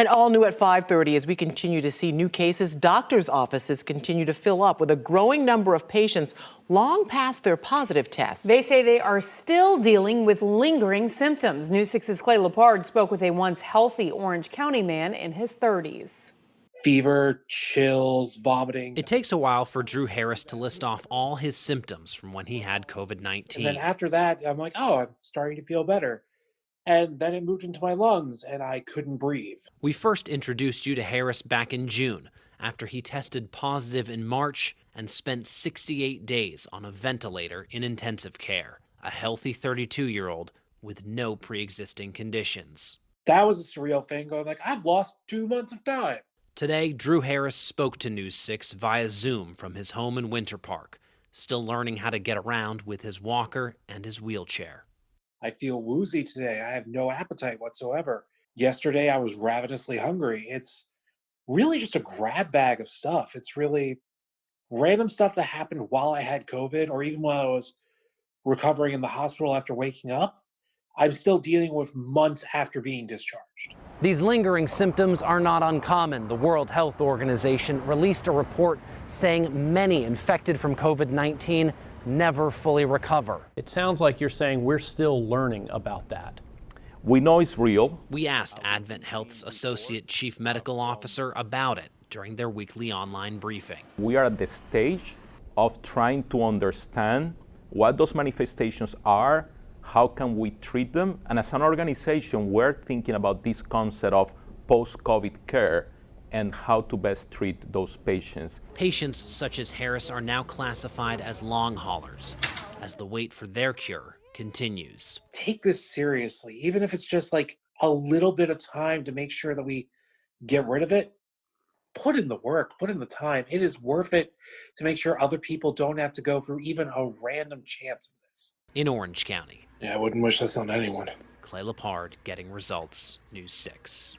And all new at 5:30 as we continue to see new cases, doctors' offices continue to fill up with a growing number of patients long past their positive test. They say they are still dealing with lingering symptoms. News 6's Clay Lepard spoke with a once healthy Orange County man in his 30s. Fever, chills, vomiting. It takes a while for Drew Harris to list off all his symptoms from when he had COVID-19. And then after that, I'm like, oh, I'm starting to feel better. And then it moved into my lungs and I couldn't breathe. We first introduced you to Harris back in June after he tested positive in March and spent 68 days on a ventilator in intensive care. A healthy 32-year-old with no pre-existing conditions. That was a surreal thing, going like, I've lost 2 months of time. Today, Drew Harris spoke to News 6 via Zoom from his home in Winter Park, still learning how to get around with his walker and his wheelchair. I feel woozy today. I have no appetite whatsoever. Yesterday, I was ravenously hungry. It's really just a grab bag of stuff. It's really random stuff that happened while I had COVID or even while I was recovering in the hospital after waking up. I'm still dealing with months after being discharged. These lingering symptoms are not uncommon. The World Health Organization released a report saying many infected from COVID-19 never fully recover. It sounds like you're saying we're still learning about that. We know it's real. We asked Advent Health's Associate Chief Medical Officer about it during their weekly online briefing. We are at the stage of trying to understand what those manifestations are, how can we treat them, and as an organization, we're thinking about this concept of post-COVID care and how to best treat those patients. Patients such as Harris are now classified as long haulers as the wait for their cure continues. Take this seriously, even if it's just like a little bit of time to make sure that we get rid of it. Put in the work, put in the time. It is worth it to make sure other people don't have to go through even a random chance of this. In Orange County. Yeah, I wouldn't wish this on anyone. Clay Lepard, Getting Results, News 6.